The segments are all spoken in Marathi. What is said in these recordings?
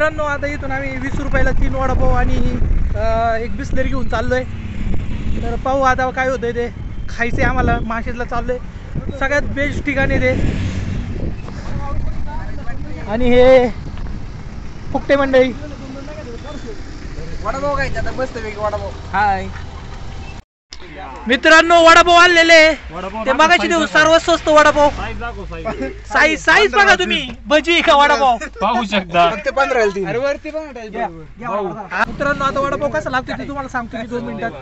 मित्रांनो आता इथून आम्ही 20 रुपयाला 3 वडापाव आणि एक बिस्लरी घेऊन चाललोय। तर पाहू आता काय होतंय ते। खायचे आम्हाला माशेजला चाललोय, सगळ्यात बेस्ट ठिकाणी ते। आणि हे फुकटे मंडळी वडापाव खायचा आता मस्त वेगळी वडापाव। हाय मित्रांनो, वडापाव आणलेले ते मगाशी देऊ सर्वात स्वस्त वडापाव। साईज बघा तुम्ही, भजी का वडापाव पाहू शकता। फक्त 15 ला 3। अरे वरती पण मित्रांनो आता वडापाव कसा लागतो ते तुम्हाला सांगतो मी 2 मिनिटात।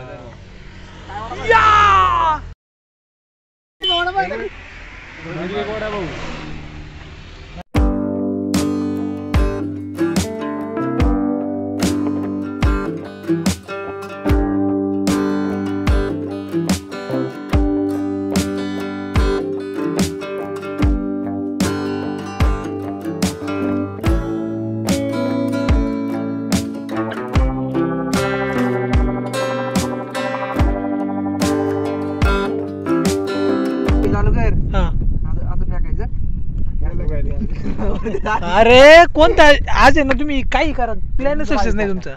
अरे कोणता आज आहे ना, तुम्ही काही करा, प्लॅन सक्सेस नाही तुमचा।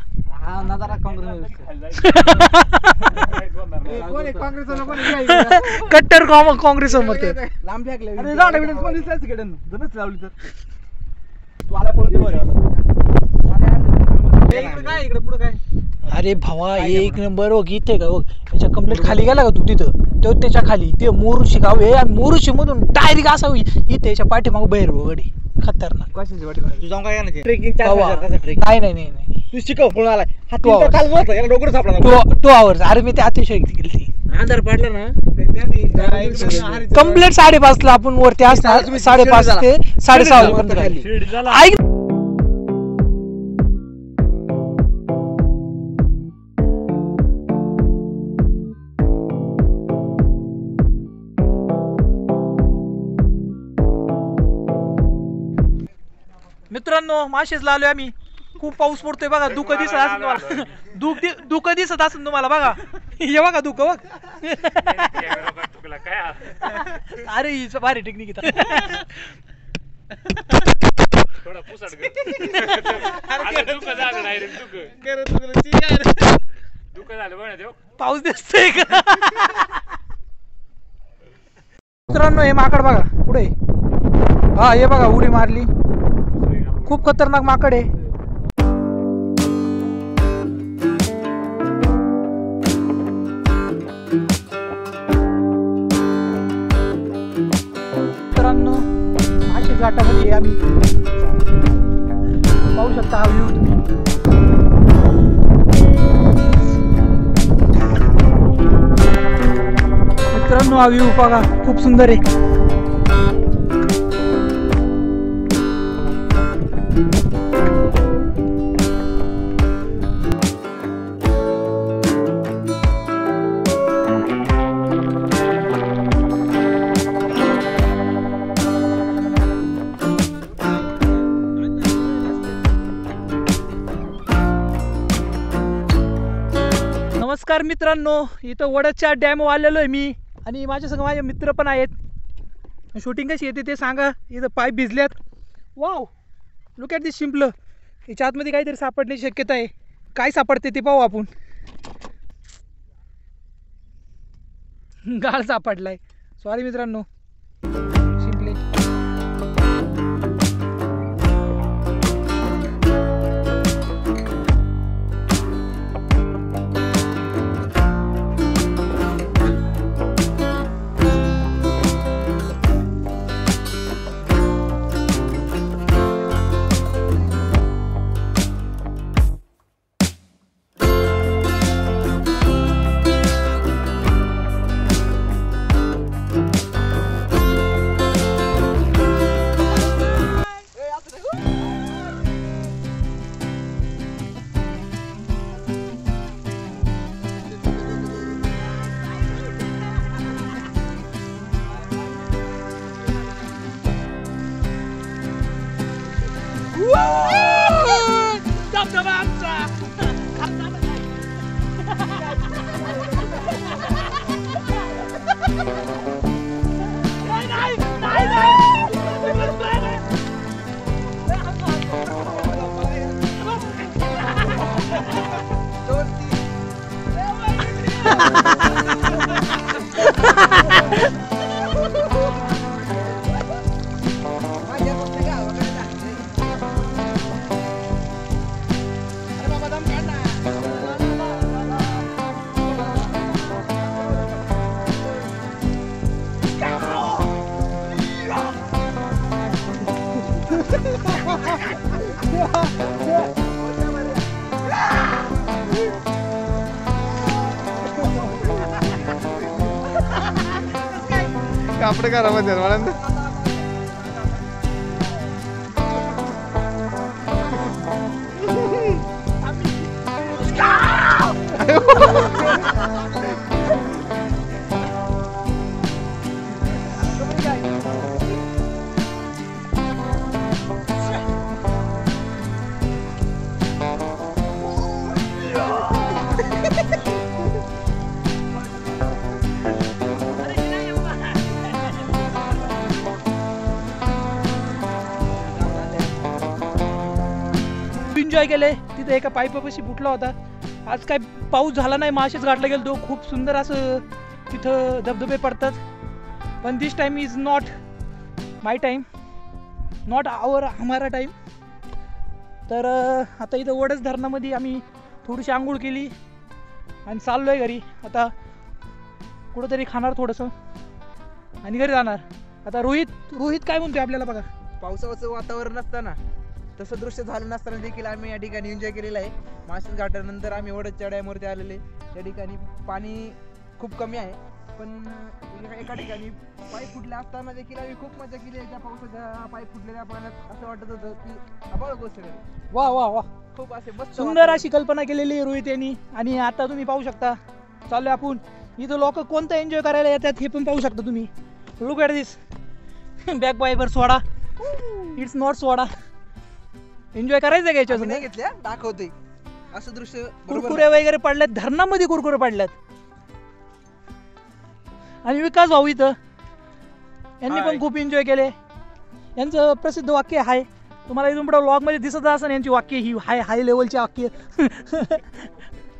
कट्टर काँग्रेस समोर अरे भावा एक नंबर बघ इथे का बघ, त्याच्या कंप्लीट खाली गेला का तू तिथं, तो त्याच्या खाली ते मोरुशी गाव आहे आणि मोरुशी मधून डायरेक्ट असा इथे त्याच्या पाठीमाग बाहेर गडी खतरनाक। कशाची वाटी तू जाऊन काय ना ट्रेकिंग नाही तू शिकव कोण आलाय हा 2 तास काल होता याला डोकर सापडला 2 आवर्स। अरे मी ते अतिशय केली अंधार पडला ना कंप्लीट 5:30 ला आपण वरती असणार, 5:30 ते 6:30 वाजेपर्यंत। ऐक मित्रांनो, माशेजला आलोय आम्ही। खूप पाऊस पडतोय बघा, धुकं दिसत असेल तुम्हाला, धुकं दिसत असेल तुम्हाला बघा, हे बघा धुकं बघ। अरे हिच भारी टेक्निक इथं। थोडा पुसट दुःख झालं बघ ना, पाऊस दिसतोय का? मित्रांनो हे माकड बघा पुढे, हा हे बघा उडी मारली, खूप खतरनाक माकड आहे। मित्रांनो माशेज घाटामध्ये आम्ही पाहू शकता हा व्ह्यू तुम्ही। मित्रांनो हा व्ह्यू बघा, खूप सुंदर आहे। नमस्कार मित्रांनो, इथं वडाच्या डॅम आलेलो आहे मी आणि माझ्या संग माझे मित्र पण आहेत। शूटिंग कशी येते ते सांगा। इथं पाईप भिजल्यात। वाव, लुक ॲट दिस शिंपलं। याच्या आतमध्ये काहीतरी सापडण्याची शक्यता आहे, काय सापडते ते पाहू आपण। गाळ सापडलाय, सॉरी मित्रांनो, शिंपले। कापड घरामध्ये मला एन्जॉय केले. तिथे एका पाईपापाशी फुटला होता. आज काय पाऊस झाला नाही, मासेच गाठला गेलो तो. खूप सुंदर असं तिथं धबधबे पडतात. पण this time is not my time, not हमारा टाईम. तर आता इथं वडच धरणामध्ये आम्ही थोडीशी आंघोळ केली आणि चाललो आहे घरी. आता कुठंतरी खाणार थोडंसं आणि घरी जाणार. आता रोहित काय म्हणतोय आपल्याला बघा. पावसाचं वातावरण असताना तसं दृश्य झालं नसताना देखील आम्ही या ठिकाणी एन्जॉय केलेलं आहे. मासेच घाटानंतर आम्ही वडदच्या डॅमवरती आलेले. त्या ठिकाणी पाणी खूप कमी आहे, पण एका ठिकाणी पाईप फुटले असताना देखील आम्ही खूप मजा केली. त्या पावसाच्या पाईप फुटलेल्या पाण्यात असं वाटत होतं की आभाळ कोसळेल. वा वा वा, खूप असे मस्त सुंदर अशी कल्पना केलेली आहे रोहित यांनी. आणि आता तुम्ही पाहू शकता चाललोय आपण. इथं लोक कोणतं एन्जॉय करायला येतात हे पण पाहू शकता तुम्ही. लुक ॲट दिस बॅक बायबर soda. It's not soda. Enjoy करायचं का याच्यात? नाही घेतल्या, दाखवते असं दृश्य. कुरकुरे वगैरे पडल्यात धरणामध्ये, कुरकुरे पडल्यात. आणि विकास भाऊ इथं यांनी पण खूप एन्जॉय केले. यांचं प्रसिद्ध वाक्य हाय, तुम्हाला इथून पुढे व्लॉग मध्ये दिसत असेल यांची वाक्य ही हाय लेवलची वाक्य.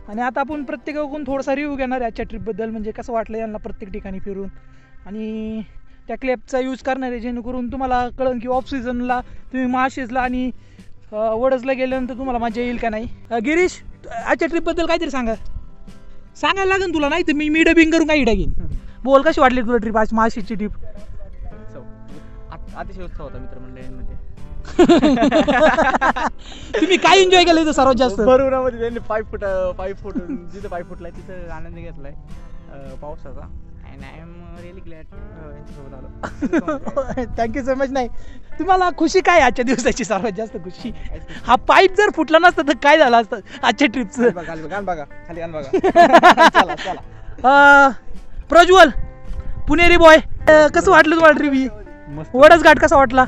आणि आता आपण प्रत्येकाकडून थोडासा रिव्ह्यू घेणार आहे आजच्या ट्रिपबद्दल. म्हणजे कसं वाटलं यांना प्रत्येक ठिकाणी फिरून, आणि त्या क्लेपचा यूज करणार आहे जेणेकरून तुम्हाला कळेल की ऑफ सीझनला तुम्ही माळशेजला आणि वडसला गेल्यानंतर तुम्हाला मजा येईल का नाही. गिरीश, आजच्या ट्रिपबद्दल काहीतरी सांगायला लागेल तुला, नाही तर मी डबिंग करून काही टाकीन. बोल, कशी वाटली तुला ट्रिप, आज माळशेजची ट्रिप? अतिशय उत्साह होता मित्रमंडळींमध्ये. तुम्ही काय एन्जॉय केलं इथं सर्वात जास्त? बरोबरामध्ये त्यांनी पाईप फुटून जिथं पाईप फुटलाय तिथं आनंद घेतलाय पावसाचा. And I am really glad यांच्यासोबत आलो. Thank you so much. नाही, तुम्हाला खुशी काय आजच्या दिवसाची सर्वात जास्त खुशी? हा पाईप जर फुटला नसता तर काय झालं असतं आजच्या ट्रिपचं? खाली आण बघा. प्रज्वल, पुणेरी बॉय, कसं वाटलं तुम्हाला ट्रिप ही? वडस घाट कसा वाटला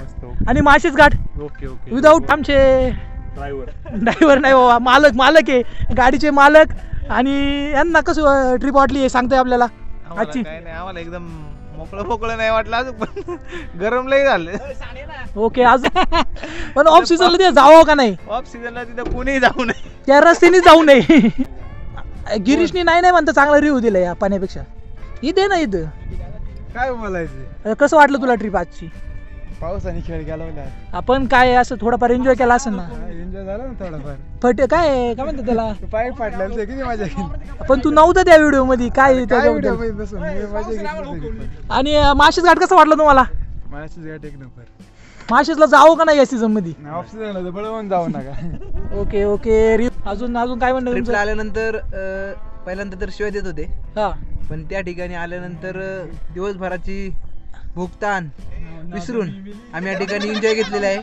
आणि माळशेज घाट? Okay okay. विदाऊट आमचे ड्रायव्हर नाही बाबा, मालक आहे, गाडीचे मालक. आणि यांना कसं ट्रिप वाटली हे सांगताय आपल्याला आजची? आम्हाला एकदम मोकळं नाही वाटलं, अजून पण गरम लई झालं. ओके. अजून पण ऑफ सीझनला तिथे जावं का नाही? ऑफ सीझनला तिथं कुणीही जाऊ नये, त्या रस्त्याने जाऊ नये. गिरीशनी नाही म्हणता चांगला रिव्ह्यू दिला या पाण्यापेक्षा. इथे ना इथं काय बोलायचं. कसं वाटलं तुला ट्रिप आजची? पावसाने खेळ गेला, आपण काय असं थोडंफार एन्जॉय केला असेल ना? एन्जॉय झाला ना थोडाफार. काय म्हणतात त्याला? पाय फाटलेलं किती मजा केली. पण तू नव्हता त्या व्हिडिओ मध्ये. काय त्याच्याबद्दल? आणि माळशेज घाट कसा वाटला तुम्हाला? माळशेज घाट एक नंबर. माळशेजला जावं का नाही या सीझन मध्ये? ऑफ सीझनला बळवून जाऊ नका. Okay okay. अजून काय म्हणणं तुमचं? आल्यानंतर पहिल्यांदा तर शिवाय देत होते, हा, पण त्या ठिकाणी आल्यानंतर दिवसभराची भूकतान विसरून आम्ही या ठिकाणी एन्जॉय घेतलेला आहे.